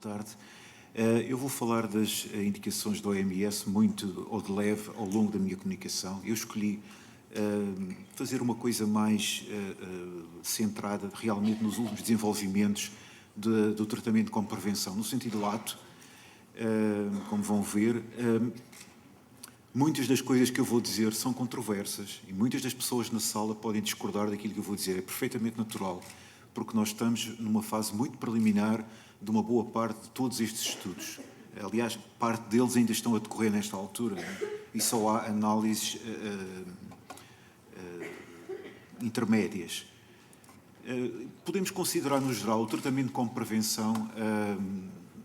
tarde. Eu vou falar das indicações da OMS muito ou de leve ao longo da minha comunicação. Eu escolhi fazer uma coisa mais centrada realmente nos últimos desenvolvimentos do tratamento com prevenção, no sentido lato, como vão ver. Muitas das coisas que eu vou dizer são controversas e muitas das pessoas na sala podem discordar daquilo que eu vou dizer. É perfeitamente natural, porque nós estamos numa fase muito preliminar de uma boa parte de todos estes estudos. Aliás, parte deles ainda estão a decorrer nesta altura, e só há análises intermédias. Podemos considerar, no geral, o tratamento com prevenção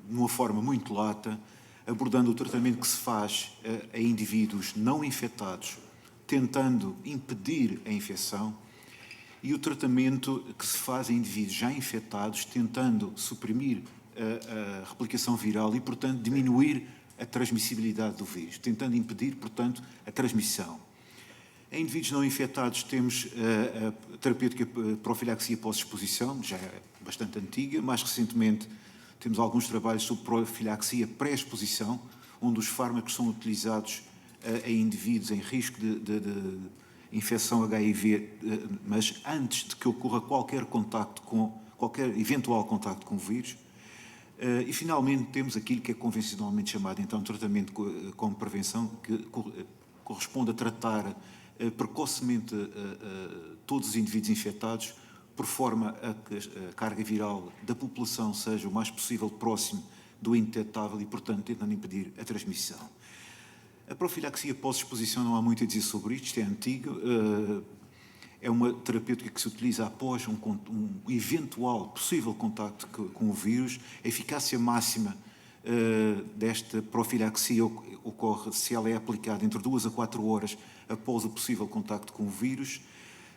numa forma muito lata, abordando o tratamento que se faz a indivíduos não infectados, tentando impedir a infecção, e o tratamento que se faz a indivíduos já infectados, tentando suprimir a replicação viral e, portanto, diminuir a transmissibilidade do vírus, tentando impedir, portanto, a transmissão. Em indivíduos não infectados temos a terapêutica profilaxia pós-exposição, já é bastante antiga. Mais recentemente temos alguns trabalhos sobre profilaxia pré-exposição, onde os fármacos são utilizados em indivíduos em risco de infecção HIV, mas antes de que ocorra qualquer eventual contacto com o vírus. E, finalmente, temos aquilo que é convencionalmente chamado, então, tratamento com prevenção, que corresponde a tratar precocemente todos os indivíduos infectados, por forma a que a carga viral da população seja o mais possível próximo do indetetável e, portanto, tentando impedir a transmissão. A profilaxia pós-exposição não há muito a dizer sobre isto, é antiga. É uma terapêutica que se utiliza após um eventual possível contacto com o vírus. A eficácia máxima desta profilaxia ocorre se ela é aplicada entre 2 a 4 horas após o possível contacto com o vírus.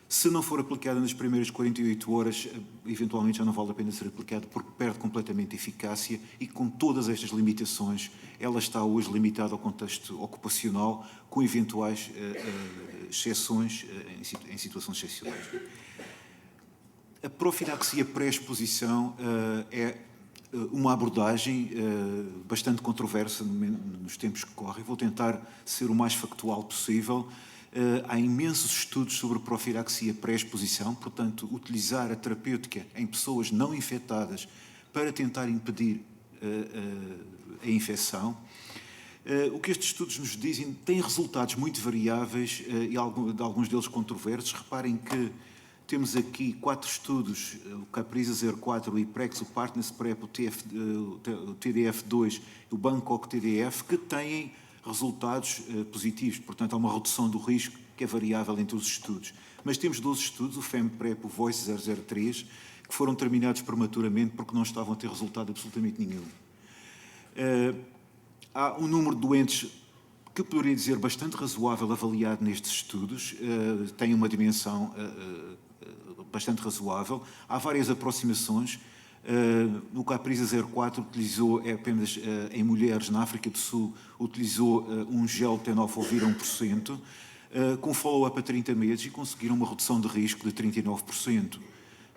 Se não for aplicada nas primeiras 48 horas, eventualmente já não vale a pena ser aplicada, porque perde completamente a eficácia e, com todas estas limitações, ela está hoje limitada ao contexto ocupacional, com eventuais exceções em situações excepcionais. A profilaxia pré-exposição é uma abordagem bastante controversa nos tempos que correm. Vou tentar ser o mais factual possível. Há imensos estudos sobre profilaxia pré-exposição, portanto, utilizar a terapêutica em pessoas não infectadas para tentar impedir a infecção. O que estes estudos nos dizem tem resultados muito variáveis e alguns deles controversos. Reparem que temos aqui 4 estudos, o Capriza 04, o IPREX, o Partners PrEP, o TDF2 e o Bangkok TDF, que têm resultados positivos. Portanto, há uma redução do risco que é variável entre os estudos. Mas temos 12 estudos, o FEMPREP, o VOICE 003, que foram terminados prematuramente porque não estavam a ter resultado absolutamente nenhum. Há um número de doentes que poderia dizer bastante razoável avaliado nestes estudos, tem uma dimensão bastante razoável. Há várias aproximações. No Capriza 04 utilizou apenas em mulheres na África do Sul, utilizou um gel tenofovir a 1%, com follow-up a 30 meses e conseguiram uma redução de risco de 39%.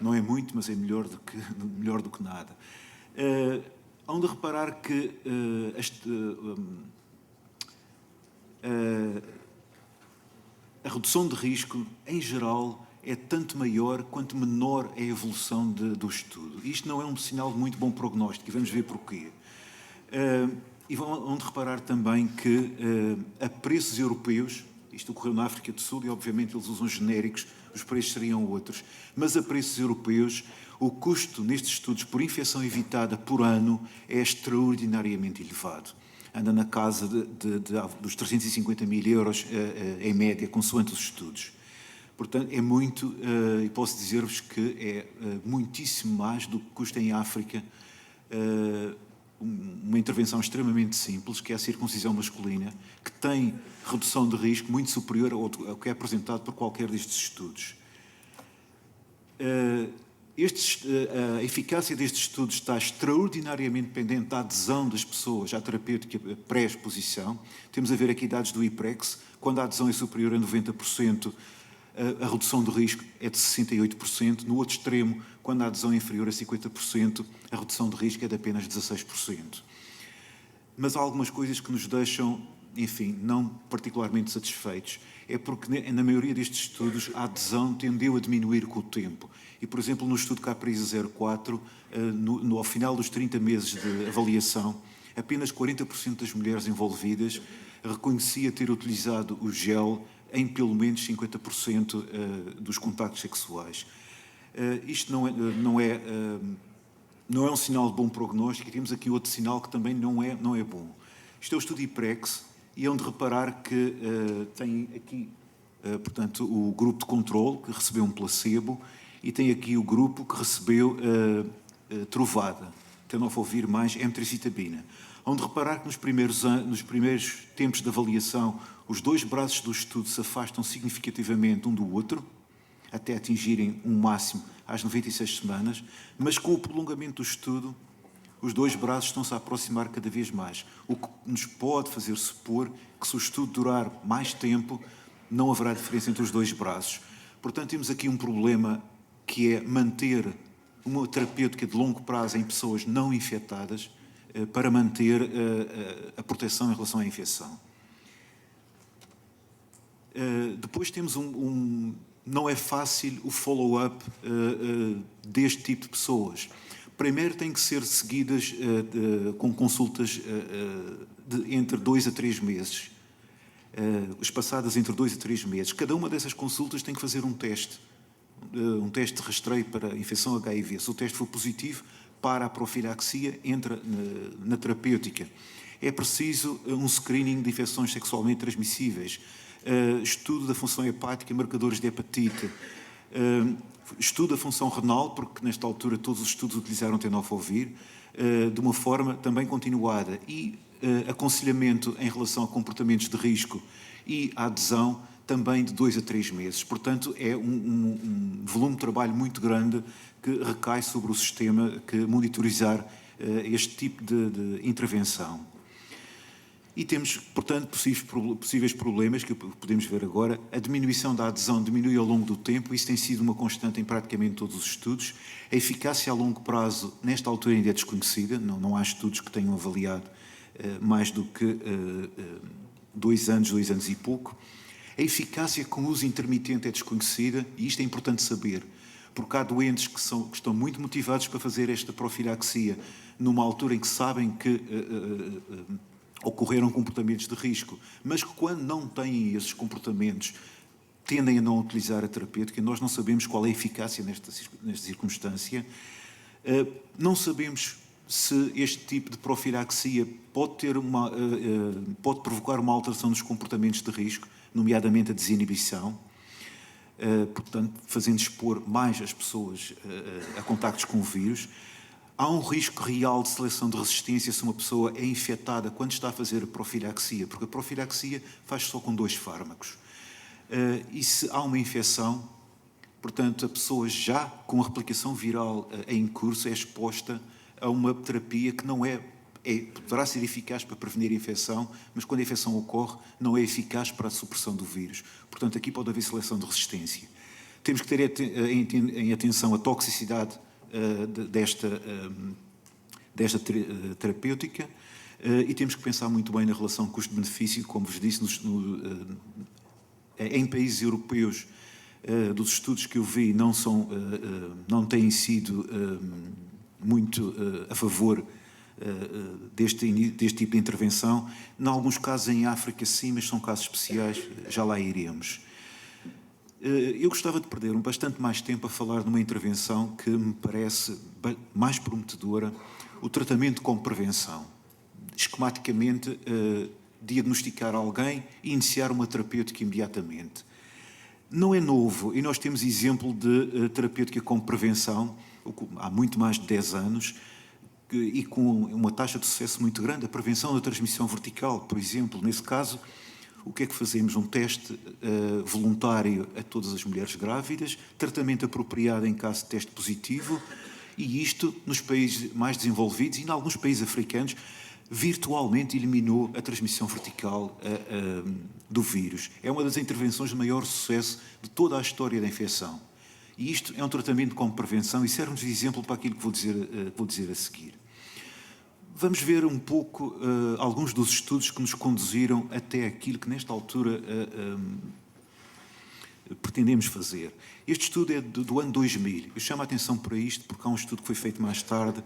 Não é muito, mas é melhor do que nada. Hão de reparar que a redução de risco, em geral, é tanto maior quanto menor é a evolução do estudo. Isto não é um sinal de muito bom prognóstico, e vamos ver porquê. E vão de reparar também que a preços europeus, isto ocorreu na África do Sul e, obviamente, eles usam genéricos, os preços seriam outros, mas a preços europeus, o custo nestes estudos por infecção evitada por ano é extraordinariamente elevado. Anda na casa dos 350 mil euros em média, consoante os estudos. Portanto, é muito, e posso dizer-vos que é muitíssimo mais do que custa em África uma intervenção extremamente simples, que é a circuncisão masculina, que tem redução de risco muito superior ao que é apresentado por qualquer destes estudos. A eficácia destes estudos está extraordinariamente dependente da adesão das pessoas à terapêutica pré-exposição. Temos a ver aqui dados do IPREX, quando a adesão é superior a 90%, a redução de risco é de 68%. No outro extremo, quando a adesão é inferior a 50%, a redução de risco é de apenas 16%. Mas há algumas coisas que nos deixam, enfim, não particularmente satisfeitos. É porque, na maioria destes estudos, a adesão tendeu a diminuir com o tempo. E, por exemplo, no estudo Caprisa 04, ao final dos 30 meses de avaliação, apenas 40% das mulheres envolvidas reconhecia ter utilizado o gel em pelo menos 50% dos contactos sexuais. Isto não é um sinal de bom prognóstico, e temos aqui outro sinal que também não é bom. Isto é o estudo IPREX, e é onde reparar que tem aqui, portanto, o grupo de controle, que recebeu um placebo, e tem aqui o grupo que recebeu Truvada, tenofovir mais emtricitabina. Onde reparar que nos primeiros tempos de avaliação, os dois braços do estudo se afastam significativamente um do outro, até atingirem um máximo às 96 semanas, mas com o prolongamento do estudo, os dois braços estão-se a aproximar cada vez mais, o que nos pode fazer supor que, se o estudo durar mais tempo, não haverá diferença entre os dois braços. Portanto, temos aqui um problema, que é manter uma terapêutica de longo prazo em pessoas não infectadas para manter a proteção em relação à infecção. Depois temos não é fácil o follow-up deste tipo de pessoas. Primeiro, têm que ser seguidas com consultas entre 2 a 3 meses. Espaçadas entre 2 a 3 meses. Cada uma dessas consultas tem que fazer um teste de rastreio para a infecção HIV. Se o teste for positivo, para a profilaxia, entra na terapêutica. É preciso um screening de infecções sexualmente transmissíveis, estudo da função hepática, marcadores de hepatite, estudo da função renal, porque nesta altura todos os estudos utilizaram tenofovir, de uma forma também continuada, e aconselhamento em relação a comportamentos de risco e a adesão também de 2 a 3 meses. Portanto, é um volume de trabalho muito grande que recai sobre o sistema que monitorizar este tipo de intervenção. E temos, portanto, possíveis problemas que podemos ver agora. A diminuição da adesão diminui ao longo do tempo, isso tem sido uma constante em praticamente todos os estudos. A eficácia a longo prazo, nesta altura, ainda é desconhecida, não há estudos que tenham avaliado mais do que 2 anos e pouco. A eficácia com uso intermitente é desconhecida, e isto é importante saber, porque há doentes que estão muito motivados para fazer esta profilaxia numa altura em que sabem que ocorreram comportamentos de risco, mas que, quando não têm esses comportamentos, tendem a não utilizar a terapêutica. Nós não sabemos qual é a eficácia nesta circunstância. Não sabemos se este tipo de profilaxia pode provocar uma alteração dos comportamentos de risco, nomeadamente a desinibição, portanto, fazendo expor mais as pessoas a contactos com o vírus. Há um risco real de seleção de resistência se uma pessoa é infectada quando está a fazer a profilaxia, porque a profilaxia faz só com 2 fármacos. E se há uma infecção, portanto, a pessoa já com a replicação viral em curso é exposta a uma terapia que poderá ser eficaz para prevenir a infecção, mas quando a infecção ocorre, não é eficaz para a supressão do vírus. Portanto, aqui pode haver seleção de resistência. Temos que ter em atenção a toxicidade desta terapêutica, e temos que pensar muito bem na relação custo-benefício. Como vos disse, em países europeus, dos estudos que eu vi, não têm sido muito a favor deste tipo de intervenção. Em alguns casos em África, sim, mas são casos especiais, já lá iremos. Eu gostava de perder bastante mais tempo a falar de uma intervenção que me parece mais prometedora, o tratamento com prevenção. Esquematicamente, diagnosticar alguém e iniciar uma terapêutica imediatamente. Não é novo, e nós temos exemplo de terapêutica com prevenção há muito mais de 10 anos, e com uma taxa de sucesso muito grande. A prevenção da transmissão vertical, por exemplo, nesse caso, o que é que fazemos? Um teste voluntário a todas as mulheres grávidas, tratamento apropriado em caso de teste positivo, e isto, nos países mais desenvolvidos e em alguns países africanos, virtualmente eliminou a transmissão vertical do vírus. É uma das intervenções de maior sucesso de toda a história da infecção. E isto é um tratamento como prevenção e serve-nos de exemplo para aquilo que vou dizer a seguir. Vamos ver um pouco alguns dos estudos que nos conduziram até aquilo que nesta altura pretendemos fazer. Este estudo é do ano 2000. Eu chamo a atenção para isto porque há um estudo que foi feito mais tarde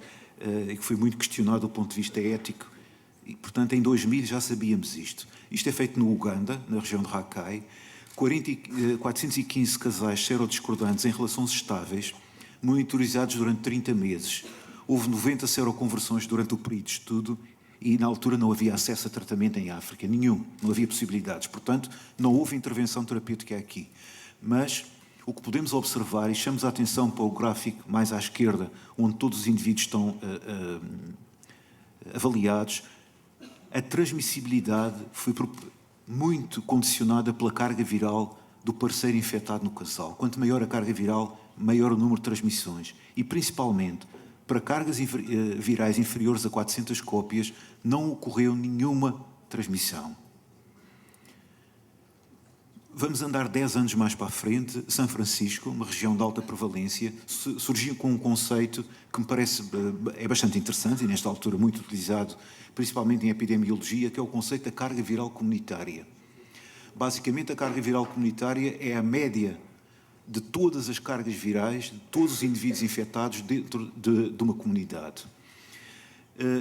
e que foi muito questionado do ponto de vista ético. E, portanto, em 2000 já sabíamos isto. Isto é feito no Uganda, na região de Rakai. 415 casais serodiscordantes em relações estáveis, monitorizados durante 30 meses. Houve 90 seroconversões durante o período de estudo e, na altura, não havia acesso a tratamento em África. Nenhum. Não havia possibilidades. Portanto, não houve intervenção terapêutica aqui. Mas o que podemos observar, e chamamos a atenção para o gráfico mais à esquerda, onde todos os indivíduos estão avaliados, a transmissibilidade foi muito condicionada pela carga viral do parceiro infectado no casal. Quanto maior a carga viral, maior o número de transmissões. E, principalmente, para cargas virais inferiores a 400 cópias, não ocorreu nenhuma transmissão. Vamos andar 10 anos mais para a frente. São Francisco, uma região de alta prevalência, surgiu com um conceito que me parece é bastante interessante e, nesta altura, muito utilizado, principalmente em epidemiologia, que é o conceito da carga viral comunitária. Basicamente, a carga viral comunitária é a média de todas as cargas virais, de todos os indivíduos infectados dentro de uma comunidade.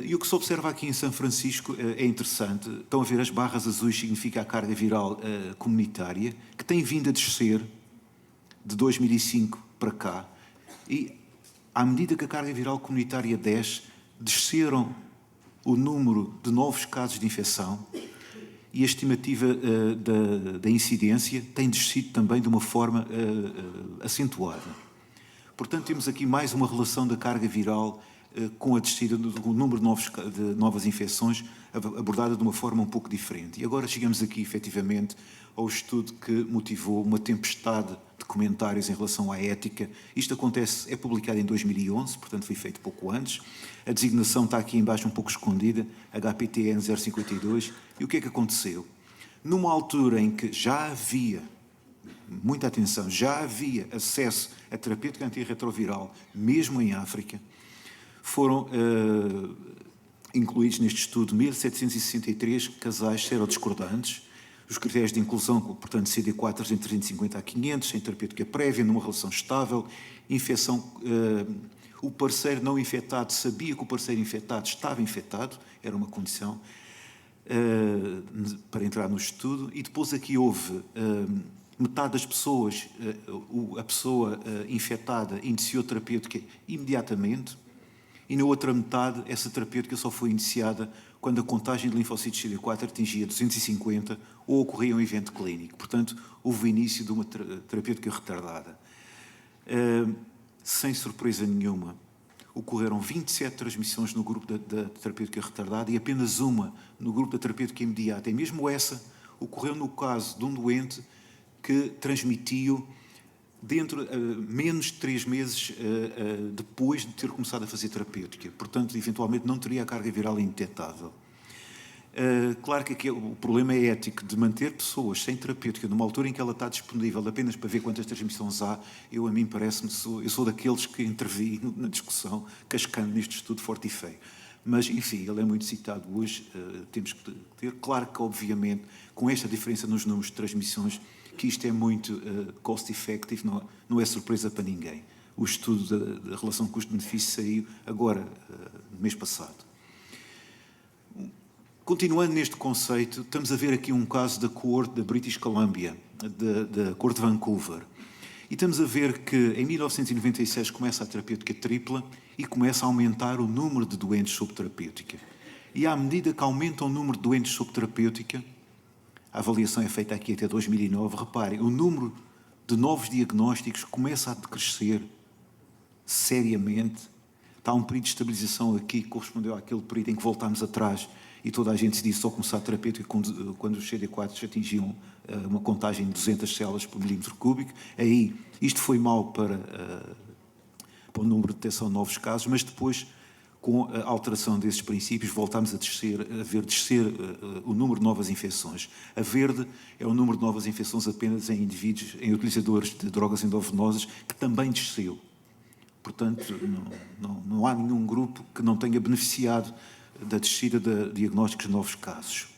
E o que se observa aqui em São Francisco é interessante. Estão a ver as barras azuis, significa a carga viral comunitária, que tem vindo a descer de 2005 para cá. E, à medida que a carga viral comunitária desce, desceram o número de novos casos de infecção e a estimativa da incidência tem descido também de uma forma acentuada. Portanto, temos aqui mais uma relação da carga viral com a descida do número de novas infecções abordada de uma forma um pouco diferente. E agora chegamos aqui, efetivamente, ao estudo que motivou uma tempestade de comentários em relação à ética. Isto é publicado em 2011, portanto foi feito pouco antes. A designação está aqui embaixo um pouco escondida, HPTN 052. E o que é que aconteceu? Numa altura em que já havia, muita atenção, já havia acesso a terapêutica antirretroviral, mesmo em África, foram incluídos neste estudo 1.763 casais serodiscordantes. Os critérios de inclusão, portanto, CD4 entre 350 a 500, sem terapêutica prévia, numa relação estável, infecção. O parceiro não infectado sabia que o parceiro infectado estava infectado, era uma condição para entrar no estudo. E depois aqui houve metade das pessoas, a pessoa infectada iniciou terapêutica imediatamente, e na outra metade, essa terapêutica só foi iniciada quando a contagem de linfócitos CD4 atingia 250 ou ocorria um evento clínico. Portanto, houve o início de uma terapêutica retardada. Sem surpresa nenhuma, ocorreram 27 transmissões no grupo da terapêutica retardada e apenas uma no grupo da terapêutica imediata. E mesmo essa ocorreu no caso de um doente que transmitiu menos de 3 meses depois de ter começado a fazer terapêutica. Portanto, eventualmente não teria a carga viral indetetável. Claro que aqui o problema é ético de manter pessoas sem terapêutica numa altura em que ela está disponível apenas para ver quantas transmissões há. A mim parece-me, eu sou daqueles que intervi na discussão, cascando neste estudo forte e feio. Mas, enfim, ele é muito citado hoje, temos que ter. Claro que, obviamente, com esta diferença nos números de transmissões, que isto é muito cost-effective, não é surpresa para ninguém. O estudo da relação custo-benefício saiu agora, no mês passado. Continuando neste conceito, estamos a ver aqui um caso da Coorte da British Columbia, da Coorte de Vancouver. E estamos a ver que em 1996 começa a terapêutica tripla e começa a aumentar o número de doentes sob terapêutica. E à medida que aumenta o número de doentes sob terapêutica, a avaliação é feita aqui até 2009, reparem, o número de novos diagnósticos começa a decrescer seriamente. Está um período de estabilização aqui que correspondeu àquele período em que voltámos atrás e toda a gente se disse só começar a terapêutica quando os CD4 atingiam uma contagem de 200 células por milímetro cúbico. Aí, isto foi mau para o número de detecção de novos casos, mas depois com a alteração desses princípios, voltamos a ver descer o número de novas infecções. A verde é o número de novas infecções apenas em indivíduos, em utilizadores de drogas endovenosas, que também desceu. Portanto, não há nenhum grupo que não tenha beneficiado da descida de diagnósticos de novos casos.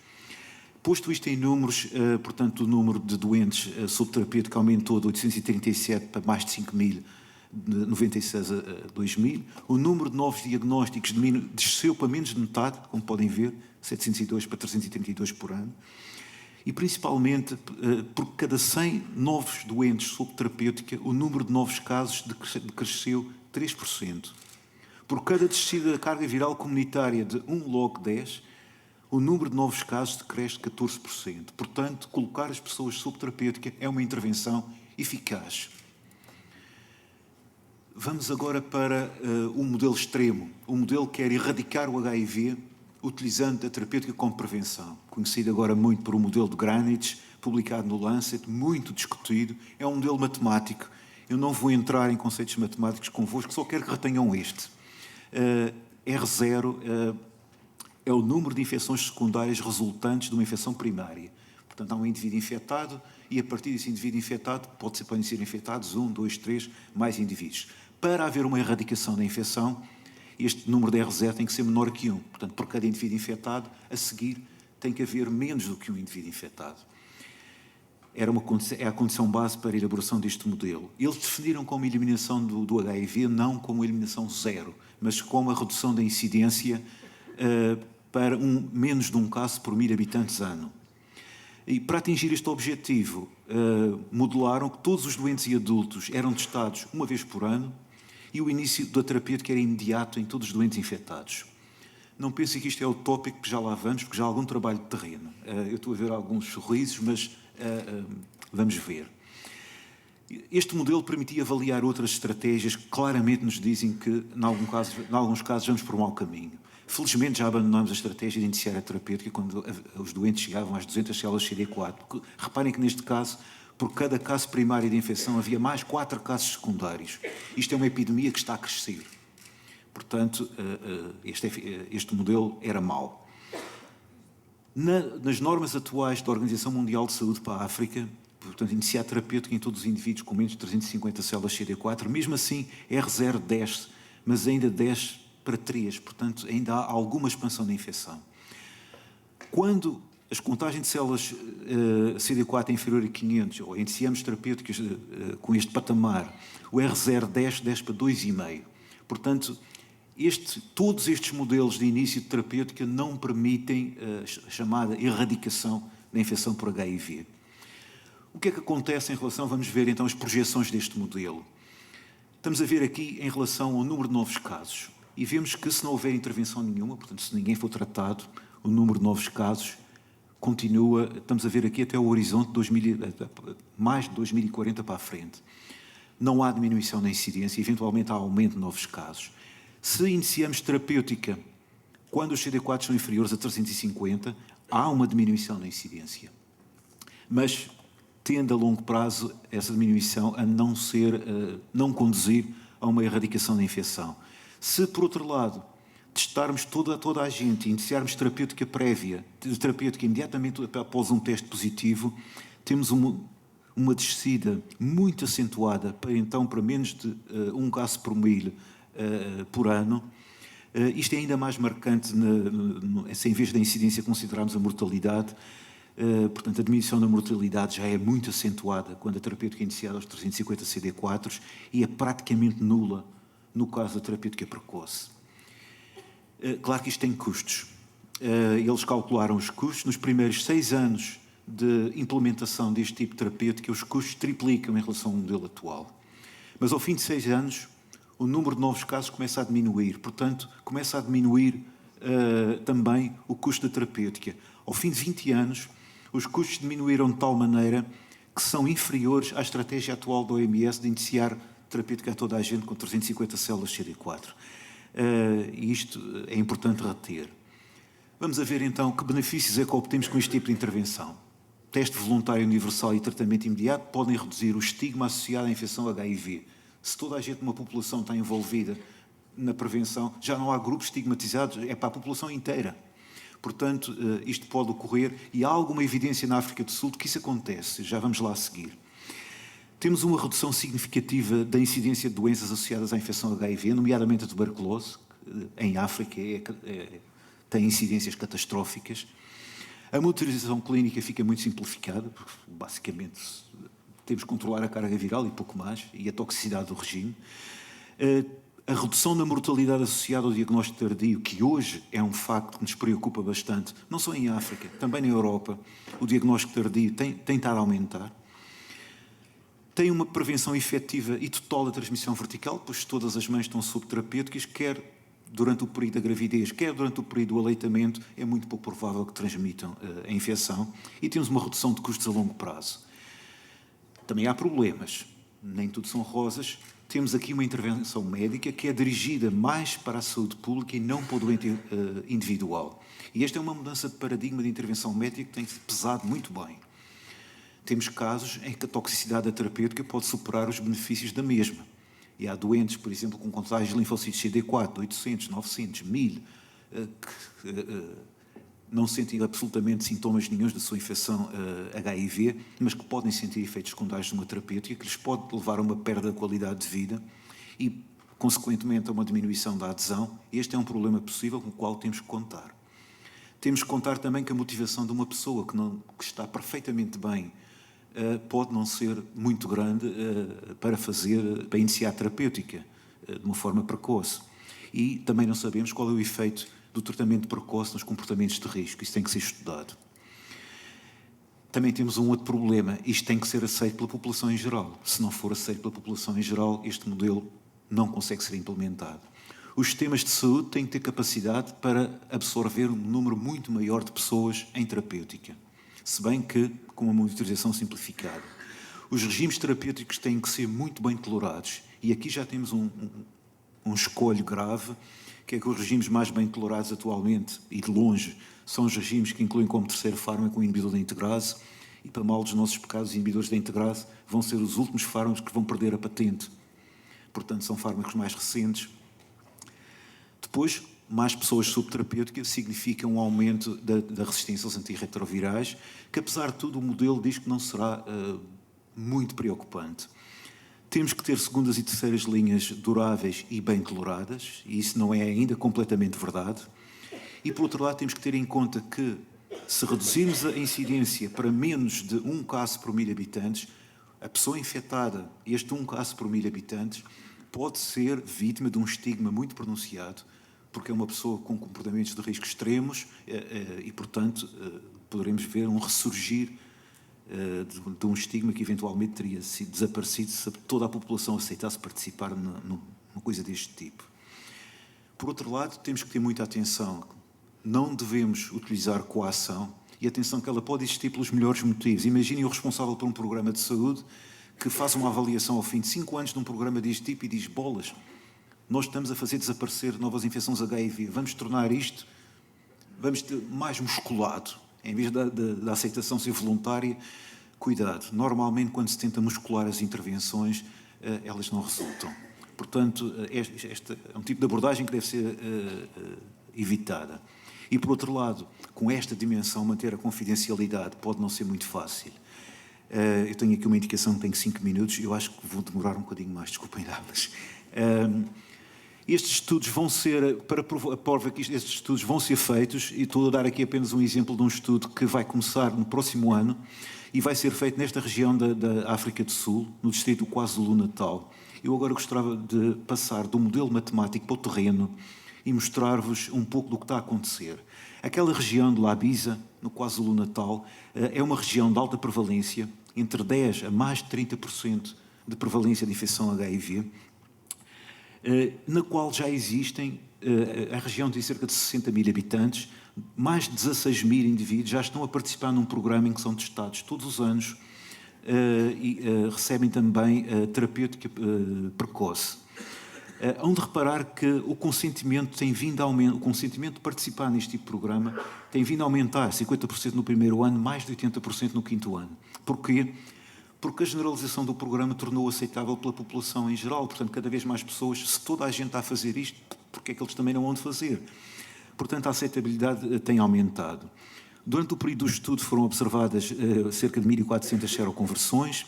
Posto isto em números, portanto, o número de doentes sob terapêutica aumentou de 837 para mais de 5.000, de 96 a 2000. O número de novos diagnósticos desceu para menos de metade, como podem ver, 702 para 332 por ano. E, principalmente, por cada 100 novos doentes sob terapêutica, o número de novos casos decresceu 3%. Por cada descida da carga viral comunitária de 1 log 10, o número de novos casos decresce 14%. Portanto, colocar as pessoas sob terapêutica é uma intervenção eficaz. Vamos agora para o modelo extremo, o modelo que quer erradicar o HIV utilizando a terapêutica como prevenção, conhecido agora muito por o modelo de Greenwich, publicado no Lancet, muito discutido. É um modelo matemático. Eu não vou entrar em conceitos matemáticos convosco, só quero que retenham este. R0 é o número de infecções secundárias resultantes de uma infecção primária. Portanto, há um indivíduo infectado e, a partir desse indivíduo infectado, podem ser infectados 1, 2, 3, mais indivíduos. Para haver uma erradicação da infecção, este número de R0 tem que ser menor que 1. Portanto, por cada indivíduo infectado, a seguir, tem que haver menos do que um indivíduo infectado. É a condição base para a elaboração deste modelo. Eles definiram como eliminação do HIV, não como eliminação zero, mas como a redução da incidência para menos de um caso por 1000 habitantes ano. E para atingir este objetivo, modelaram que todos os doentes e adultos eram testados uma vez por ano e o início da terapêutica era imediato em todos os doentes infectados. Não pensem que isto é utópico, que já lá vamos, porque já há algum trabalho de terreno. Eu estou a ver alguns sorrisos, mas vamos ver. Este modelo permitia avaliar outras estratégias que claramente nos dizem que, em alguns casos, vamos por um mau caminho. Felizmente já abandonamos a estratégia de iniciar a terapêutica quando os doentes chegavam às 200 células CD4. Porque, reparem que neste caso, por cada caso primário de infecção havia mais 4 casos secundários. Isto é uma epidemia que está a crescer. Portanto, este modelo era mau. Nas normas atuais da Organização Mundial de Saúde para a África, portanto, iniciar terapêutica em todos os indivíduos com menos de 350 células CD4, mesmo assim, R0 desce, mas ainda desce para 3, portanto, ainda há alguma expansão da infecção. Quando as contagens de células CD4 é inferior a 500, ou iniciamos terapêuticas com este patamar, o R0 desce para 2,5. Portanto, todos estes modelos de início de terapêutica não permitem a chamada erradicação da infecção por HIV. O que é que acontece em relação, vamos ver então as projeções deste modelo. Estamos a ver aqui em relação ao número de novos casos. E vemos que se não houver intervenção nenhuma, portanto, se ninguém for tratado, o número de novos casos continua, estamos a ver aqui até o horizonte mais de 2040 para a frente. Não há diminuição da incidência, eventualmente há aumento de novos casos. Se iniciamos terapêutica quando os CD4 são inferiores a 350, há uma diminuição da incidência. Mas tende a longo prazo essa diminuição a não conduzir a uma erradicação da infecção. Se, por outro lado, testarmos toda a gente e iniciarmos terapêutica prévia, terapêutica imediatamente após um teste positivo, temos uma descida muito acentuada para menos de um caso por 1000 por ano. Isto é ainda mais marcante se em vez da incidência considerarmos a mortalidade. Portanto, a diminuição da mortalidade já é muito acentuada quando a terapêutica é iniciada aos 350 CD4 e é praticamente nula no caso da terapêutica precoce. Claro que isto tem custos. Eles calcularam os custos. Nos primeiros 6 anos de implementação deste tipo de terapêutica, os custos triplicam em relação ao modelo atual. Mas ao fim de 6 anos, o número de novos casos começa a diminuir. Portanto, começa a diminuir também o custo da terapêutica. Ao fim de 20 anos, os custos diminuíram de tal maneira que são inferiores à estratégia atual da OMS de iniciar terapêutica a toda a gente com 350 células CD4. E isto é importante reter. Vamos a ver então que benefícios é que obtemos com este tipo de intervenção. Teste voluntário universal e tratamento imediato podem reduzir o estigma associado à infecção HIV. Se toda a gente numa população está envolvida na prevenção, já não há grupos estigmatizados, é para a população inteira. Portanto, isto pode ocorrer e há alguma evidência na África do Sul de que isso acontece, já vamos lá a seguir. Temos uma redução significativa da incidência de doenças associadas à infecção HIV, nomeadamente a tuberculose, que em África tem incidências catastróficas. A monitorização clínica fica muito simplificada, porque basicamente temos que controlar a carga viral e pouco mais, e a toxicidade do regime. A redução da mortalidade associada ao diagnóstico tardio, que hoje é um facto que nos preocupa bastante, não só em África, também na Europa, o diagnóstico tardio tem estado a aumentar. Tem uma prevenção efetiva e total da transmissão vertical, pois todas as mães estão sob terapêuticas, quer durante o período da gravidez, quer durante o período do aleitamento, é muito pouco provável que transmitam a infecção. E temos uma redução de custos a longo prazo. Também há problemas, nem tudo são rosas. Temos aqui uma intervenção médica que é dirigida mais para a saúde pública e não para o doente individual. E esta é uma mudança de paradigma de intervenção médica que tem pesado muito bem. Temos casos em que a toxicidade da terapêutica pode superar os benefícios da mesma. E há doentes, por exemplo, com contágios de linfócitos CD4, 800, 900, 1000, que não sentem absolutamente sintomas nenhuns da sua infecção HIV, mas que podem sentir efeitos secundários de uma terapêutica que lhes pode levar a uma perda de qualidade de vida e, consequentemente, a uma diminuição da adesão. Este é um problema possível com o qual temos que contar. Temos que contar também que a motivação de uma pessoa que está perfeitamente bem pode não ser muito grande para iniciar a terapêutica de uma forma precoce. E também não sabemos qual é o efeito do tratamento precoce nos comportamentos de risco. Isso tem que ser estudado. Também temos um outro problema. Isto tem que ser aceito pela população em geral. Se não for aceito pela população em geral, este modelo não consegue ser implementado. Os sistemas de saúde têm que ter capacidade para absorver um número muito maior de pessoas em terapêutica, se bem que com uma monitorização simplificada. Os regimes terapêuticos têm que ser muito bem tolerados, e aqui já temos um escolho grave, que é que os regimes mais bem tolerados atualmente, e de longe, são os regimes que incluem como terceiro fármaco o inibidor da integrase, e para mal dos nossos pecados, os inibidores da integrase vão ser os últimos fármacos que vão perder a patente. Portanto, são fármacos mais recentes. Depois, mais pessoas sob terapêutica significa um aumento da resistência aos antirretrovirais, que apesar de tudo o modelo diz que não será muito preocupante. Temos que ter segundas e terceiras linhas duráveis e bem toleradas, e isso não é ainda completamente verdade. E, por outro lado, temos que ter em conta que, se reduzirmos a incidência para menos de 1 caso por 1000 habitantes, a pessoa infectada, este 1 caso por 1000 habitantes, pode ser vítima de um estigma muito pronunciado, porque é uma pessoa com comportamentos de risco extremos e, portanto, poderemos ver um ressurgir de um estigma que eventualmente teria sido desaparecido se toda a população aceitasse participar numa coisa deste tipo. Por outro lado, temos que ter muita atenção. Não devemos utilizar coação, e atenção que ela pode existir pelos melhores motivos. Imaginem o responsável por um programa de saúde que faz uma avaliação ao fim de 5 anos de um programa deste tipo e diz: bolas, nós estamos a fazer desaparecer novas infecções HIV, vamos tornar isto, vamos ter mais musculado, em vez da aceitação ser voluntária. Cuidado, normalmente quando se tenta muscular as intervenções, elas não resultam. Portanto, este é um tipo de abordagem que deve ser evitada. E, por outro lado, com esta dimensão, manter a confidencialidade pode não ser muito fácil. Eu tenho aqui uma indicação que tenho 5 minutos, eu acho que vou demorar um bocadinho mais, desculpem lá, mas... estes estudos vão ser, para prova que estes estudos vão ser feitos, e estou a dar aqui apenas um exemplo de um estudo que vai começar no próximo ano e vai ser feito nesta região da África do Sul, no distrito do KwaZulu-Natal. Eu agora gostava de passar do modelo matemático para o terreno e mostrar-vos um pouco do que está a acontecer. Aquela região de Labisa, no KwaZulu-Natal, é uma região de alta prevalência, entre 10% a mais de 30% de prevalência de infecção HIV, na qual já existem, a região tem cerca de 60 mil habitantes, mais de 16 mil indivíduos já estão a participar num programa em que são testados todos os anos e recebem também terapêutica precoce. Hão de reparar que o consentimento tem vindo a aumentar, o consentimento de participar neste tipo de programa tem vindo a aumentar, 50% no primeiro ano, mais de 80% no 5º ano. Porquê? porque a generalização do programa tornou aceitável pela população em geral. Portanto, cada vez mais pessoas, se toda a gente está a fazer isto, porque é que eles também não vão fazer? Portanto, a aceitabilidade tem aumentado. Durante o período do estudo foram observadas cerca de 1.400 seroconversões,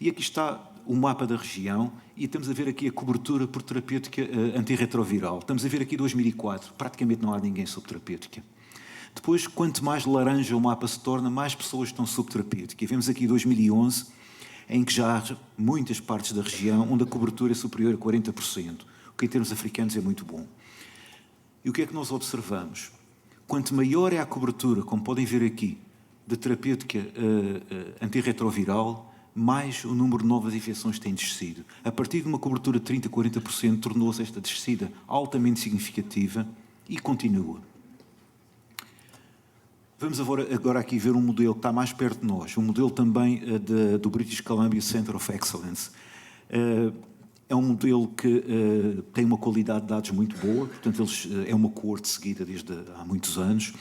e aqui está o mapa da região, e estamos a ver aqui a cobertura por terapêutica antirretroviral. Estamos a ver aqui 2004, praticamente não há ninguém sob terapêutica. Depois, quanto mais laranja o mapa se torna, mais pessoas estão sob terapêutica. E vemos aqui 2011, em que já há muitas partes da região onde a cobertura é superior a 40%, o que em termos africanos é muito bom. E o que é que nós observamos? Quanto maior é a cobertura, como podem ver aqui, de terapêutica antirretroviral, mais o número de novas infecções tem descido. A partir de uma cobertura de 30% a 40%, tornou-se esta descida altamente significativa e continua. Vamos agora aqui ver um modelo que está mais perto de nós, um modelo também do British Columbia Center of Excellence. É um modelo que tem uma qualidade de dados muito boa, portanto, é uma coorte seguida desde há muitos anos.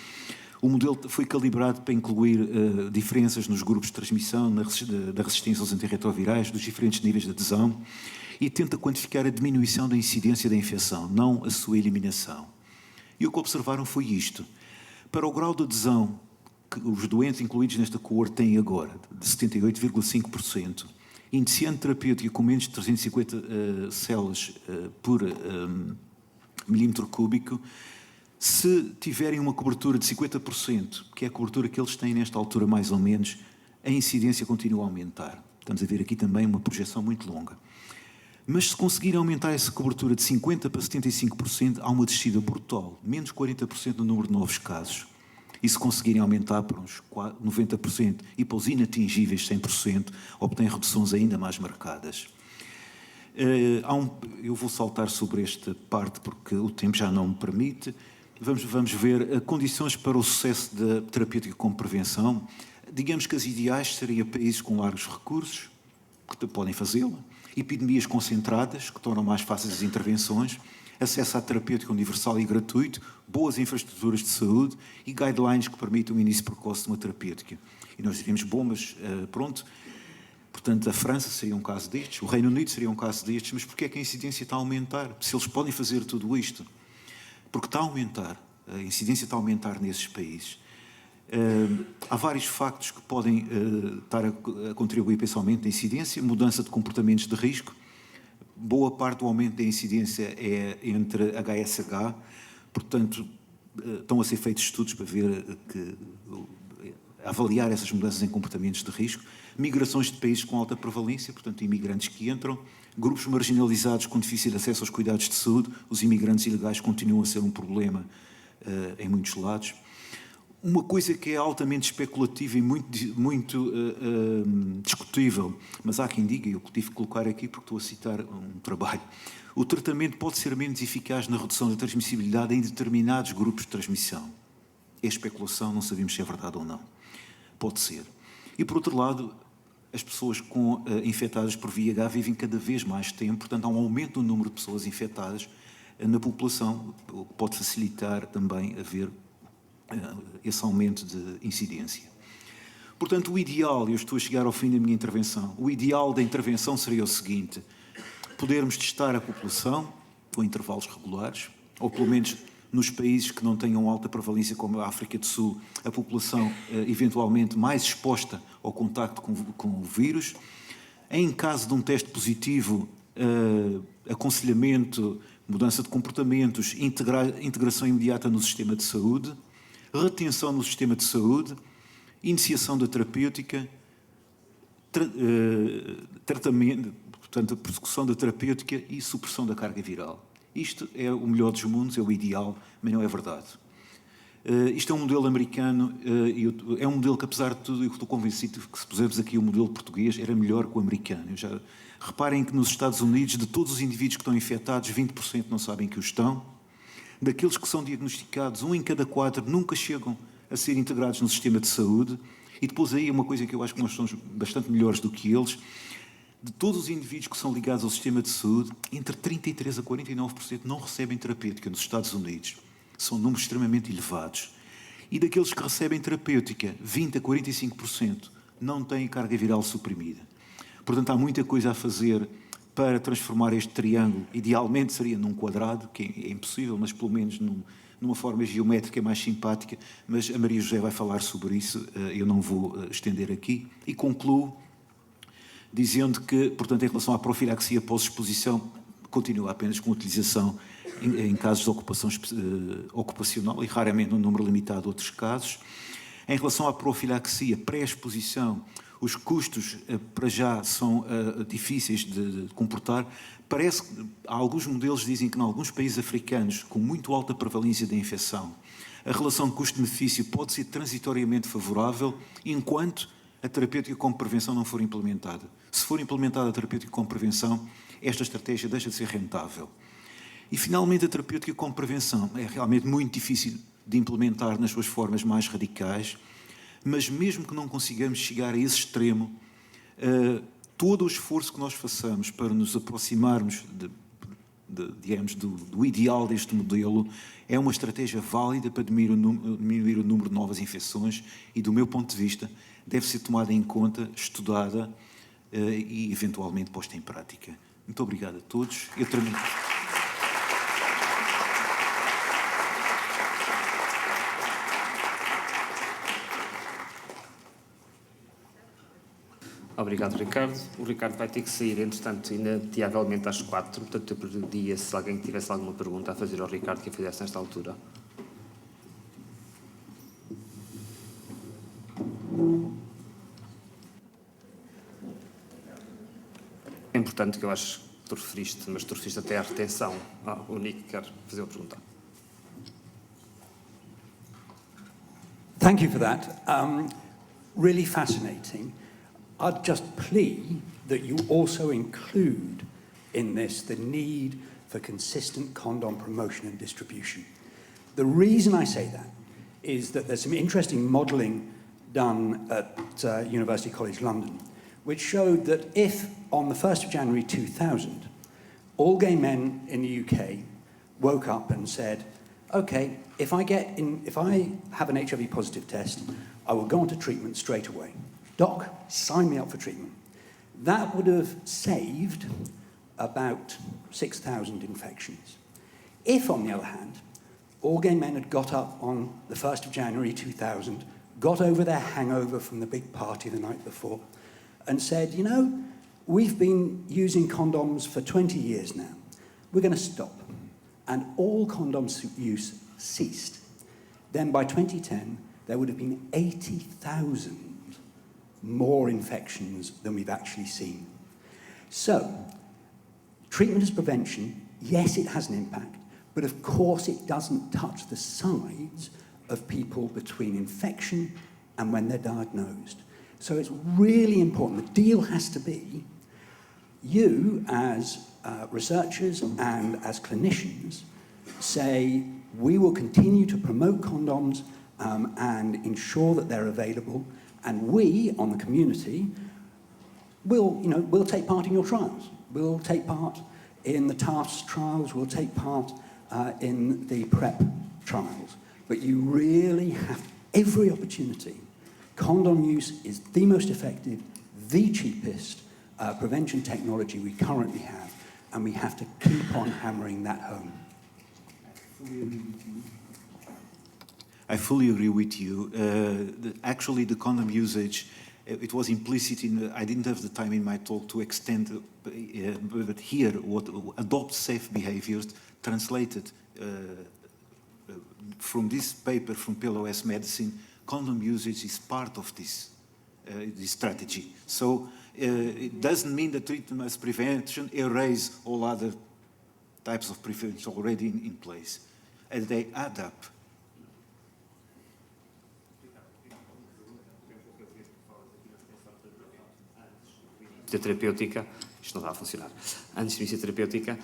O modelo foi calibrado para incluir diferenças nos grupos de transmissão, da resistência aos antirretrovirais, dos diferentes níveis de adesão, e tenta quantificar a diminuição da incidência da infecção, não a sua eliminação. E o que observaram foi isto. Para o grau de adesão que os doentes incluídos nesta coorte têm agora, de 78,5%, iniciando terapêutica com menos de 350 células por milímetro cúbico, se tiverem uma cobertura de 50%, que é a cobertura que eles têm nesta altura mais ou menos, a incidência continua a aumentar. Estamos a ver aqui também uma projeção muito longa. Mas se conseguirem aumentar essa cobertura de 50% para 75%, há uma descida brutal, menos 40% no número de novos casos. E se conseguirem aumentar para uns 90% e para os inatingíveis 100%, obtêm reduções ainda mais marcadas. Eu vou saltar sobre esta parte porque o tempo já não me permite. Vamos ver condições para o sucesso da terapêutica como prevenção. Digamos que as ideais seriam países com largos recursos, que podem fazê-lo, epidemias concentradas, que tornam mais fáceis as intervenções, acesso à terapêutica universal e gratuito, boas infraestruturas de saúde e guidelines que permitam o início precoce de uma terapêutica. E nós diríamos, bom, mas pronto, portanto, a França seria um caso destes, o Reino Unido seria um caso destes, mas porquê é que a incidência está a aumentar? Se eles podem fazer tudo isto? Porque está a aumentar, a incidência está a aumentar nesses países. Há vários factos que podem estar a contribuir pessoalmente na incidência, mudança de comportamentos de risco. Boa parte do aumento da incidência é entre HSH, portanto, estão a ser feitos estudos para ver avaliar essas mudanças em comportamentos de risco. Migrações de países com alta prevalência, portanto, imigrantes que entram. Grupos marginalizados com difícil acesso aos cuidados de saúde. Os imigrantes ilegais continuam a ser um problema em muitos lados. Uma coisa que é altamente especulativa e muito discutível, mas há quem diga, e eu tive que colocar aqui porque estou a citar um trabalho, o tratamento pode ser menos eficaz na redução da transmissibilidade em determinados grupos de transmissão. É especulação, não sabemos se é verdade ou não. Pode ser. E, por outro lado, as pessoas infectadas por VIH vivem cada vez mais tempo, portanto, há um aumento no número de pessoas infectadas na população, o que pode facilitar também haver esse aumento de incidência. Portanto, o ideal, eu estou a chegar ao fim da minha intervenção, o ideal da intervenção seria o seguinte: podermos testar a população com intervalos regulares, ou pelo menos nos países que não tenham alta prevalência, como a África do Sul, a população eventualmente mais exposta ao contacto com o vírus. Em caso de um teste positivo, aconselhamento, mudança de comportamentos, integração imediata no sistema de saúde, retenção no sistema de saúde, iniciação da terapêutica, tratamento, portanto, a persecução da terapêutica e supressão da carga viral. Isto é o melhor dos mundos, é o ideal, mas não é verdade. Isto é um modelo americano, é um modelo que, apesar de tudo, eu estou convencido que se pusermos aqui o modelo português, era melhor que o americano. Reparem que nos Estados Unidos, de todos os indivíduos que estão infectados, 20% não sabem que o estão. Daqueles que são diagnosticados, 1 em cada 4 nunca chegam a ser integrados no sistema de saúde. E depois aí uma coisa que eu acho que nós somos bastante melhores do que eles: de todos os indivíduos que são ligados ao sistema de saúde, entre 33% a 49% não recebem terapêutica nos Estados Unidos. São números extremamente elevados. E daqueles que recebem terapêutica, 20% a 45% não têm carga viral suprimida. Portanto, há muita coisa a fazer para transformar este triângulo. Idealmente seria num quadrado, que é impossível, mas pelo menos numa forma geométrica mais simpática. Mas a Maria José vai falar sobre isso, eu não vou estender aqui. E concluo dizendo que, portanto, em relação à profilaxia pós-exposição, continua apenas com utilização em casos de ocupação ocupacional e raramente num número limitado de outros casos. Em relação à profilaxia pré-exposição, os custos para já são difíceis de comportar. Parece que alguns modelos dizem que em alguns países africanos com muito alta prevalência da infecção, a relação custo-benefício pode ser transitoriamente favorável enquanto a terapêutica com prevenção não for implementada. Se for implementada a terapêutica com prevenção, esta estratégia deixa de ser rentável. E, finalmente, a terapêutica com prevenção é realmente muito difícil de implementar nas suas formas mais radicais, mas mesmo que não consigamos chegar a esse extremo, todo o esforço que nós façamos para nos aproximarmos digamos, do ideal deste modelo é uma estratégia válida para diminuir o número de novas infecções e, do meu ponto de vista, deve ser tomada em conta, estudada e, eventualmente, posta em prática. Muito obrigado a todos. Eu termino. Obrigado, Ricardo. O Ricardo vai ter que sair, entretanto, inadiavelmente às 4, portanto, eu pediria se alguém tivesse alguma pergunta a fazer ao Ricardo que a fizesse nesta altura. É importante que eu acho que tu referiste, mas tu referiste até à retenção. O Nick quer fazer uma pergunta. Thank you for that. Really fascinating. I'd just plea that you also include in this the need for consistent condom promotion and distribution. The reason I say that is that there's some interesting modelling done at University College London, which showed that if, on the 1st of January 2000, all gay men in the UK woke up and said, OK, if I have an HIV positive test, I will go on to treatment straight away. Doc, sign me up for treatment. That would have saved about 6,000 infections. If, on the other hand, all gay men had got up on the 1st of January 2000, got over their hangover from the big party the night before, and said, you know, we've been using condoms for 20 years now. We're going to stop. And all condom use ceased. Then by 2010, there would have been 80,000 more infections than we've actually seen. So, treatment as prevention, yes, it has an impact, but of course it doesn't touch the sides of people between infection and when they're diagnosed. So it's really important. The deal has to be you, as researchers and as clinicians, say we will continue to promote condoms and ensure that they're available, and we, on the community, we'll take part in your trials. We'll take part in the TARS trials. We'll take part in the PrEP trials. But you really have every opportunity. Condom use is the most effective, the cheapest prevention technology we currently have, and we have to keep on hammering that home. I fully agree with you. Actually, the condom usage, it was implicit in, I didn't have the time in my talk to extend, but here, what adopt safe behaviors translated from this paper from PLOS Medicine, condom usage is part of this strategy. So it doesn't mean that treatment as prevention erase all other types of prevention already in place. And they add up. Da terapêutica, isto não está a funcionar. Antes de início da terapêutica,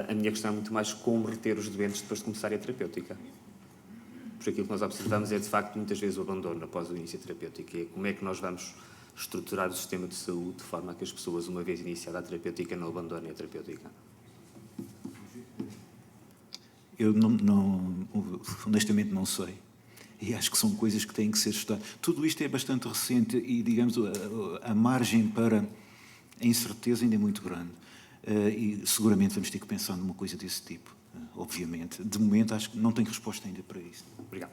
a minha questão é muito mais como reter os doentes depois de começarem a terapêutica. Porque aquilo que nós observamos é, de facto, muitas vezes o abandono após o início da terapêutica. E como é que nós vamos estruturar o sistema de saúde de forma a que as pessoas, uma vez iniciada a terapêutica, não abandonem a terapêutica? Eu honestamente não sei. E acho que são coisas que têm que ser estudadas. Tudo isto é bastante recente e, digamos, a margem para a incerteza ainda é muito grande. E seguramente vamos ter que pensar numa coisa desse tipo, obviamente. De momento, acho que não tenho resposta ainda para isso. Obrigado.